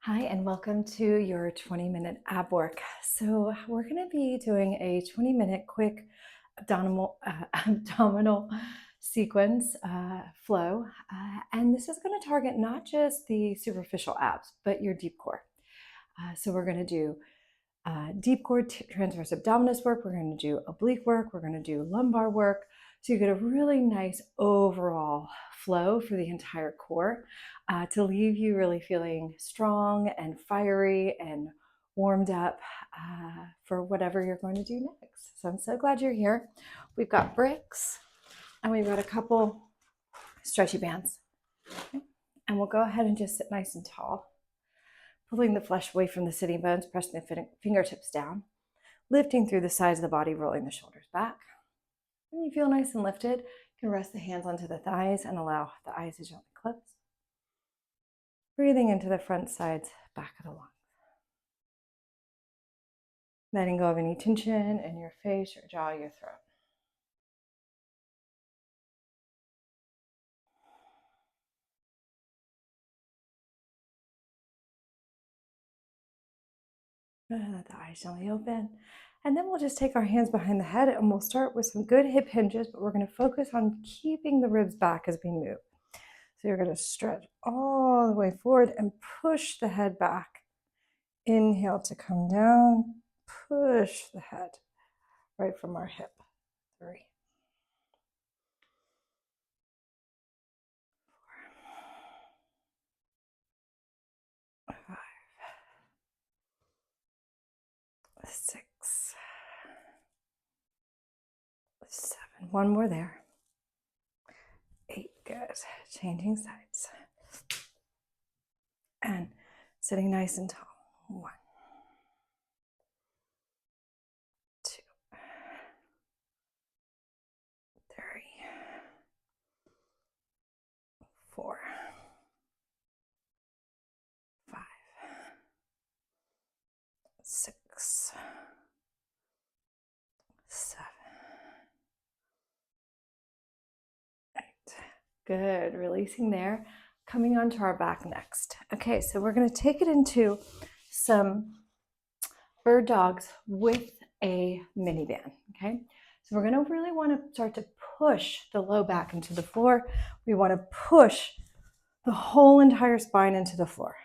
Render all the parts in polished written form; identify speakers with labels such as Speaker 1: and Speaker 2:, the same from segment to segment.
Speaker 1: Hi, and welcome to your 20-minute ab work. So we're going to be doing a 20-minute quick abdominal sequence flow. And this is going to target not just the superficial abs, but your deep core. So we're going to do deep core transverse abdominis work. We're going to do oblique work. We're going to do lumbar work. So you get a really nice overall flow for the entire core to leave you really feeling strong and fiery and warmed up for whatever you're going to do next. So I'm so glad you're here. We've got bricks and we've got a couple stretchy bands. Okay. And we'll go ahead and just sit nice and tall, pulling the flesh away from the sitting bones, pressing the fingertips down, lifting through the sides of the body, rolling the shoulders back. When you feel nice and lifted, you can rest the hands onto the thighs and allow the eyes to gently close. Breathing into the front sides, back of the lungs. Letting go of any tension in your face, your jaw, your throat. Let the eyes gently open. And then we'll just take our hands behind the head and we'll start with some good hip hinges, but we're going to focus on keeping the ribs back as we move. So you're going to stretch all the way forward and push the head back. Inhale to come down, push the head right from our hip. 3, 4, 5, 6, 7. One more there. 8. Good. Changing sides. And sitting nice and tall. 1, 2, 3, 4, 5, 6, 7, 8. Good. Releasing there. Coming onto our back next. Okay, so we're going to take it into some bird dogs with a mini band. Okay, so we're going to really want to start to push the low back into the floor. We want to push the whole entire spine into the floor.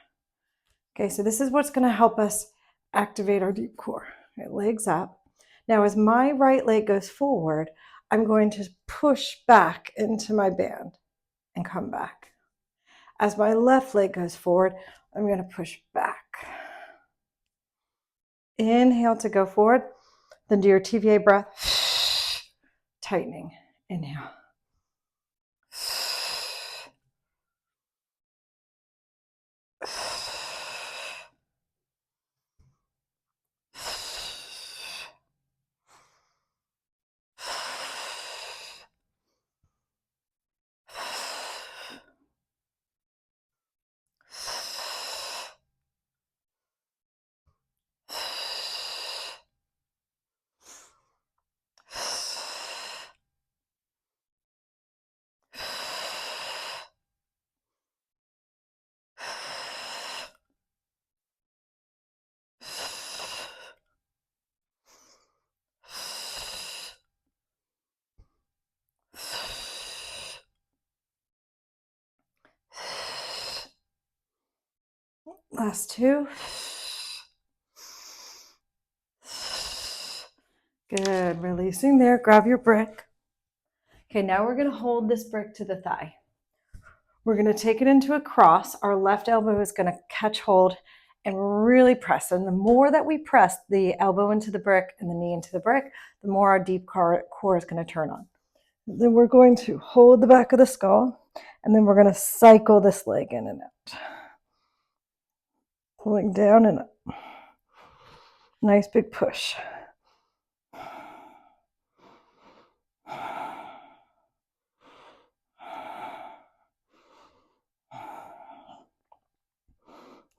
Speaker 1: Okay, so this is what's going to help us activate our deep core. Okay, legs up. Now, as my right leg goes forward, I'm going to push back into my band and come back. As my left leg goes forward, I'm going to push back. Inhale to go forward. Then do your TVA breath. Tightening. Inhale. Last 2. Good. Releasing there. Grab your brick. Okay, now we're going to hold this brick to the thigh. We're going to take it into a cross. Our left elbow is going to catch hold and really press. And the more that we press the elbow into the brick and the knee into the brick, the more our deep core is going to turn on. Then we're going to hold the back of the skull, and then we're going to cycle this leg in and out. Pulling down and up. Nice big push.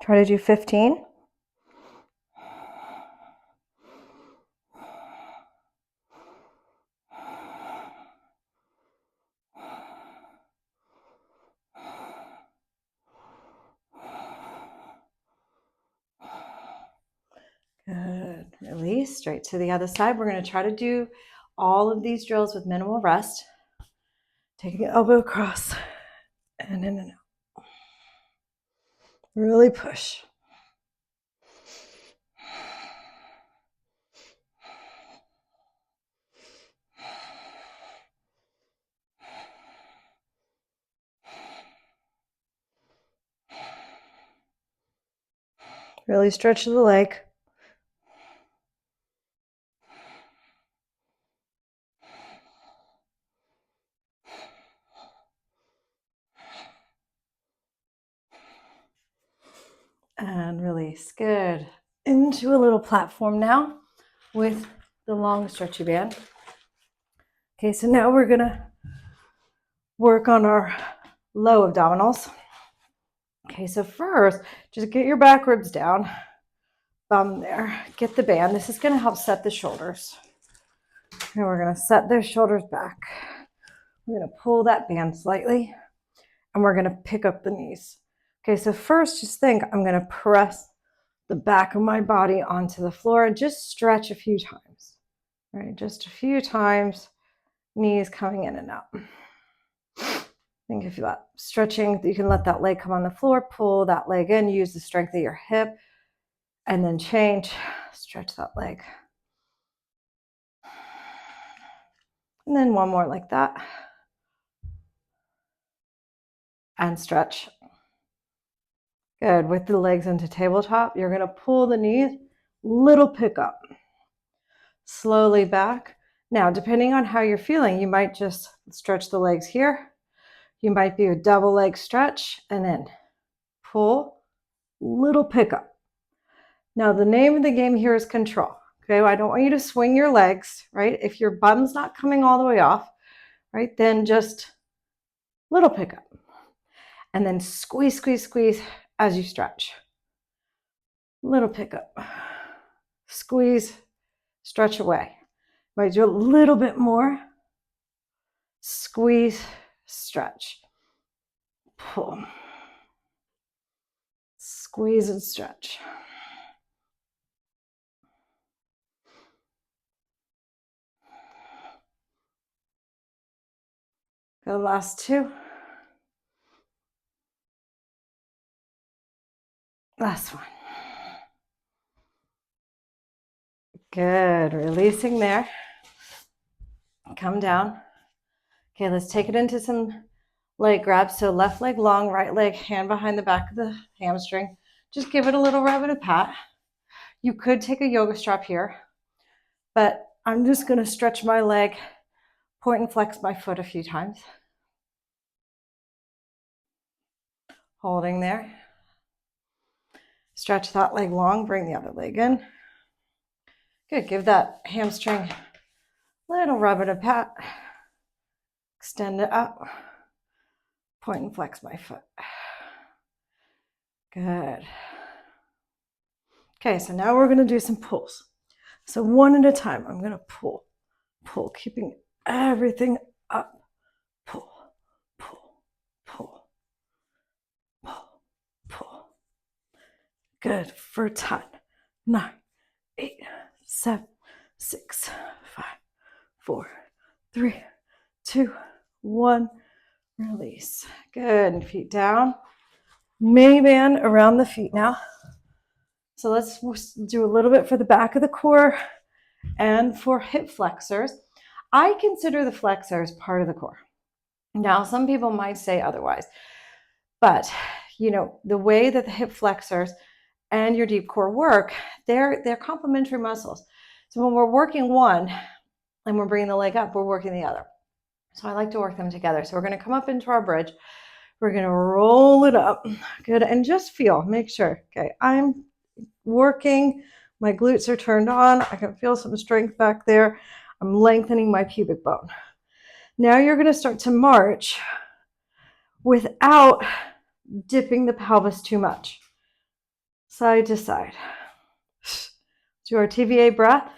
Speaker 1: Try to do 15. Good. Release, straight to the other side. We're going to try to do all of these drills with minimal rest. Taking the elbow across and in and out. Really push. Really stretch the leg. And release. Good. Into a little platform now with the long stretchy band. Okay, so now we're gonna work on our low abdominals. Okay, so first, just get your back ribs down, bum there, get the band. This is gonna help set the shoulders. And we're gonna set those shoulders back. We're gonna pull that band slightly, and we're gonna pick up the knees. Okay, so first, just think, I'm gonna press the back of my body onto the floor and just stretch a few times, right? Just a few times, knees coming in and out. Think if you're stretching, you can let that leg come on the floor, pull that leg in, use the strength of your hip, and then change, stretch that leg. And then one more like that. And stretch. Good. With the legs into tabletop, you're going to pull the knees, little pickup. Slowly back. Now, depending on how you're feeling, you might just stretch the legs here. You might do a double leg stretch and then pull, little pickup. Now, the name of the game here is control. Okay, I don't want you to swing your legs, right? If your bum's not coming all the way off, right, then just little pickup. And then squeeze, squeeze, squeeze as you stretch. Little pickup. Squeeze, stretch away. Might do a little bit more. Squeeze, stretch. Pull. Squeeze and stretch. The last two. Last one. Good. Releasing there. Come down. Okay, let's take it into some leg grabs. So left leg long, right leg hand behind the back of the hamstring. Just give it a little rub and a pat. You could take a yoga strap here, but I'm just going to stretch my leg, point and flex my foot a few times. Holding there. Stretch that leg long, bring the other leg in. Good, give that hamstring a little rub and a pat. Extend it up. Point and flex my foot. Good. Okay, so now we're going to do some pulls. So one at a time, I'm going to pull, pull, keeping everything up. Pull, pull, pull, pull, pull. Good for 10, 9, 8, 7, 6, 5, 4, 3, 2, 1. Release. Good. Feet down. Mini band around the feet now. So let's do a little bit for the back of the core and for hip flexors. I consider the flexors part of the core. Now, some people might say otherwise, but you know, the way that the hip flexors and your deep core work, they're complementary muscles. So when we're working one and we're bringing the leg up, we're working the other. So I like to work them together. So we're going to come up into our bridge. We're going to roll it up. Good. And just feel, make sure. Okay, I'm working. My glutes are turned on. I can feel some strength back there. I'm lengthening my pubic bone. Now you're going to start to march without dipping the pelvis too much. Side to side. Do our TVA breath.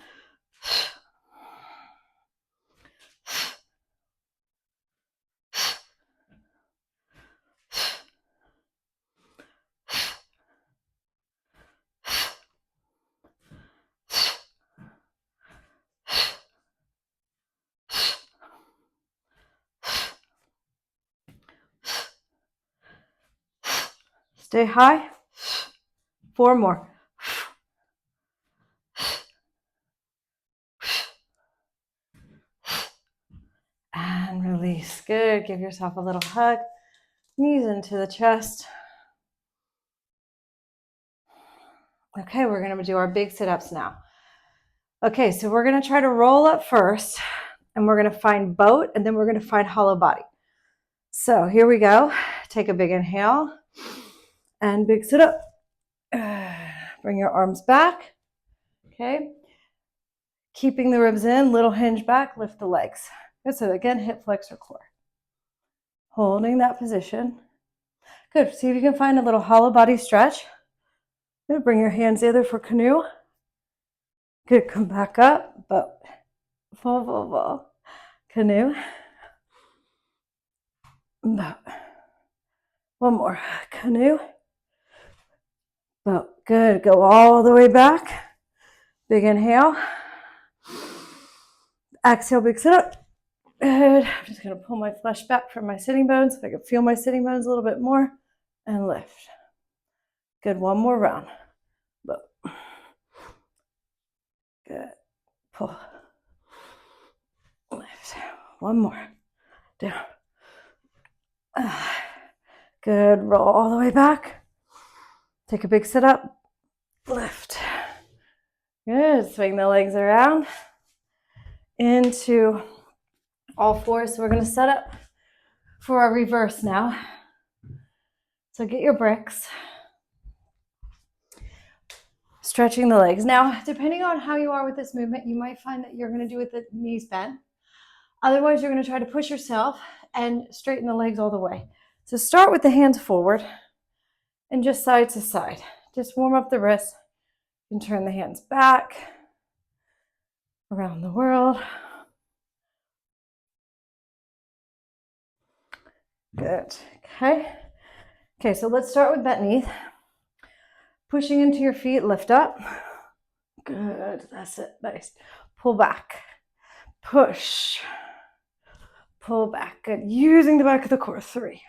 Speaker 1: Stay high. 4 more. And release. Good. Give yourself a little hug. Knees into the chest. Okay, we're going to do our big sit-ups now. Okay, so we're going to try to roll up first, and we're going to find boat, and then we're going to find hollow body. So here we go. Take a big inhale and big sit-up. Bring your arms back. Okay. Keeping the ribs in, little hinge back, lift the legs. Good, so again, hip flexor core. Holding that position. Good, see if you can find a little hollow body stretch. Good, bring your hands either for canoe. Good, come back up, boat. Full. Canoe. Boat. One more, canoe. Boat, good, go all the way back. Big inhale. Exhale, big sit up. Good. I'm just going to pull my flesh back from my sitting bones so I can feel my sitting bones a little bit more and lift. Good. One more round. Good. Pull. Lift. One more. Down. Good. Roll all the way back. Take a big sit up. Lift. Good. Swing the legs around into all fours. So we're going to set up for our reverse now. So get your bricks. Stretching the legs. Now, depending on how you are with this movement, you might find that you're going to do it with the knees bent. Otherwise, you're going to try to push yourself and straighten the legs all the way. So start with the hands forward and just side to side. Just warm up the wrists and turn the hands back around the world. Good. Okay, so let's start with bent knees. Pushing into your feet, lift up. Good, that's it, nice. Pull back, push, pull back. Good, using the back of the core. 3,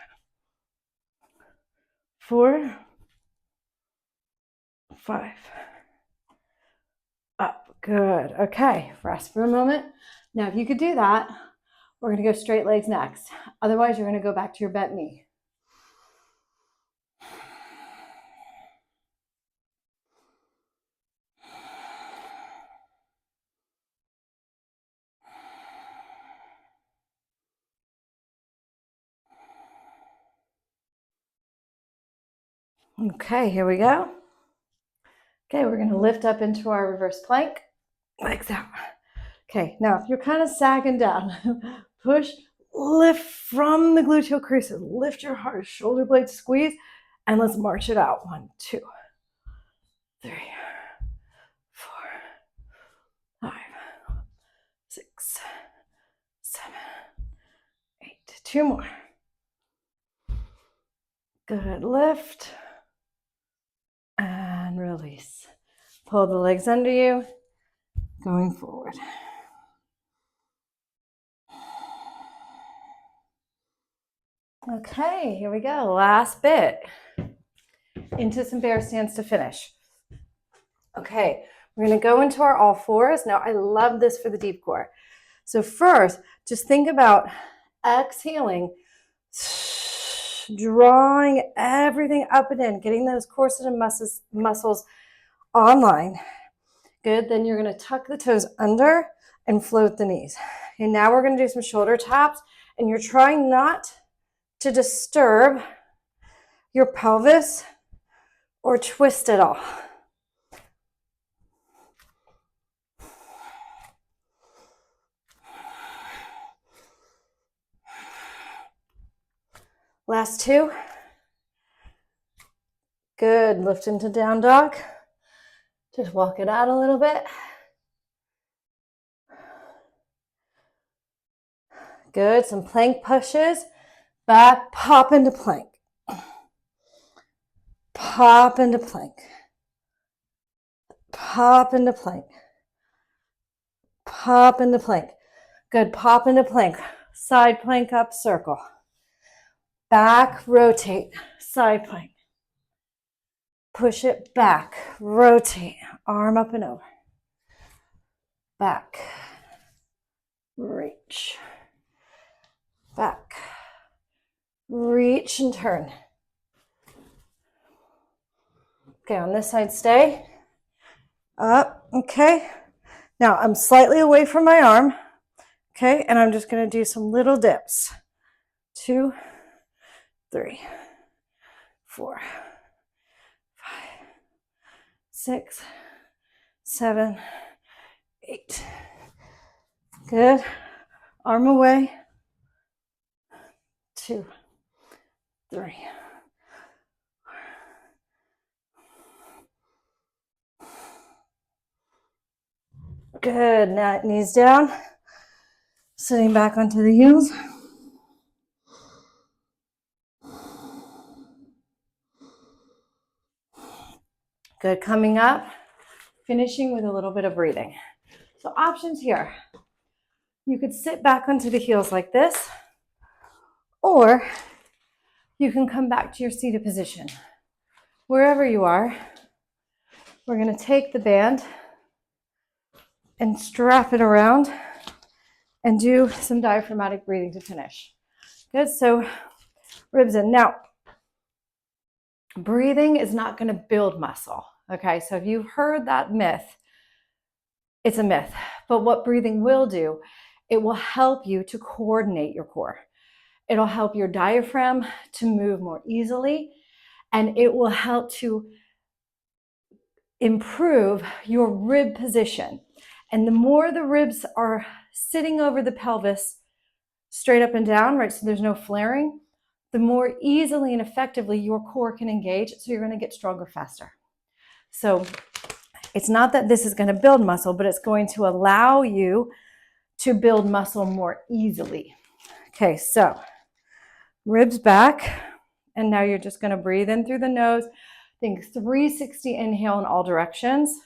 Speaker 1: 4, 5. Up, good. Okay, rest for a moment. Now, if you could do that, we're gonna go straight legs next. Otherwise, you're gonna go back to your bent knee. Okay, here we go. Okay, we're going to lift up into our reverse plank. Legs out. Okay, now if you're kind of sagging down, push, lift from the gluteal creases. Lift your heart, shoulder blades squeeze, and let's march it out. 1, 2, 3, 4, 5, 6, 7, 8. 2 more. Good, lift. And release. Pull the legs under you, going forward. Okay, here we go. Last bit. Into some bear stance to finish. Okay, we're going to go into our all fours. Now, I love this for the deep core. So first, just think about exhaling, drawing everything up and in, getting those corset and muscles online. Good, then you're going to tuck the toes under and float the knees. And now we're going to do some shoulder taps, and you're trying not to disturb your pelvis or twist it all. Last 2. Good, lift into down dog. Just walk it out a little bit. Good, some plank pushes. Back, pop into plank. Pop into plank. Pop into plank. Pop into plank. Good, pop into plank. Side plank up, circle. Back, rotate, side plank. Push it back, rotate, arm up and over. Back, reach, back, reach and turn. Okay, on this side, stay. Up, okay. Now I'm slightly away from my arm, okay, and I'm just gonna do some little dips. 2, 3, 4, 5, 6, 7, 8. Good. Arm away. 2, 3. Good. Now knees down. Sitting back onto the heels. Good. Coming up, finishing with a little bit of breathing. So options here. You could sit back onto the heels like this, or you can come back to your seated position. Wherever you are, we're going to take the band and strap it around and do some diaphragmatic breathing to finish. Good. So ribs in. Now, breathing is not going to build muscle. Okay. So if you've heard that myth, it's a myth. But what breathing will do, it will help you to coordinate your core. It'll help your diaphragm to move more easily, and it will help to improve your rib position. And the more the ribs are sitting over the pelvis straight up and down, right, so there's no flaring, the more easily and effectively your core can engage, so you're going to get stronger faster. So it's not that this is going to build muscle, but it's going to allow you to build muscle more easily. Okay, so ribs back, and now you're just going to breathe in through the nose. Think 360 inhale in all directions.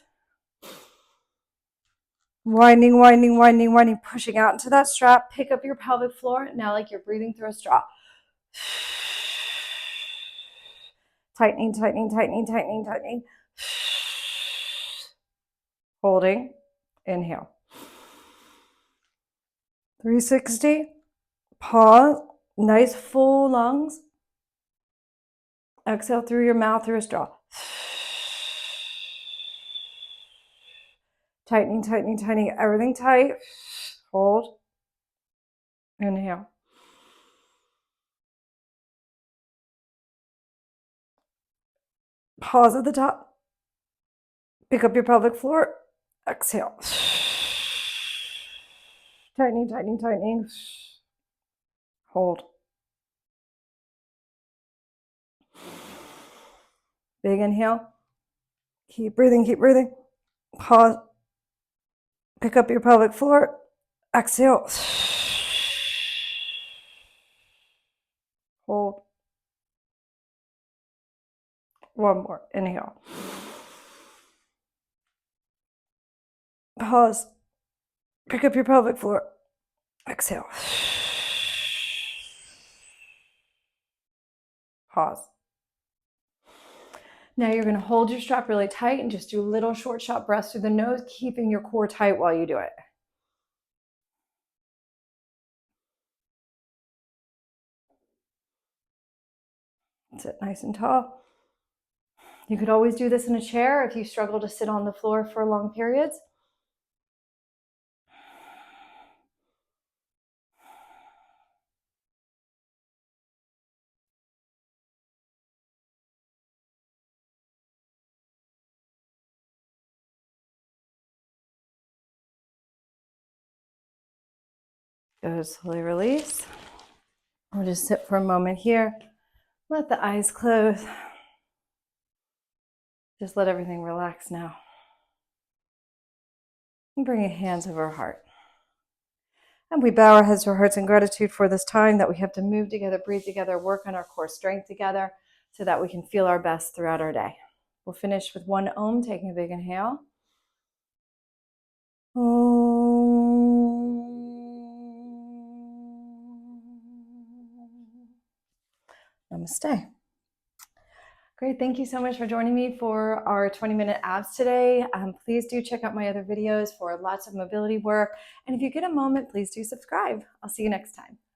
Speaker 1: Winding, winding, winding, winding, pushing out into that strap. Pick up your pelvic floor, now like you're breathing through a straw. Tightening, tightening, tightening, tightening, tightening. Holding, inhale. 360, pause, nice full lungs. Exhale through your mouth through a straw. Tightening, tightening, tightening, everything tight. Hold, inhale. Pause at the top. Pick up your pelvic floor. Exhale. Tightening, tightening, tightening. Hold. Big inhale. Keep breathing, keep breathing. Pause. Pick up your pelvic floor. Exhale. Hold. One more. Inhale. Pause. Pick up your pelvic floor. Exhale. Pause. Now you're going to hold your strap really tight and just do little short, sharp breaths through the nose, keeping your core tight while you do it. Sit nice and tall. You could always do this in a chair if you struggle to sit on the floor for long periods. Go slowly release. We'll just sit for a moment here. Let the eyes close. Just let everything relax now. And bring your hands over our heart. And we bow our heads to our hearts in gratitude for this time that we have to move together, breathe together, work on our core strength together so that we can feel our best throughout our day. We'll finish with one Om, taking a big inhale. Om. Namaste. Great. Thank you so much for joining me for our 20-minute abs today. Please do check out my other videos for lots of mobility work. And if you get a moment, please do subscribe. I'll see you next time.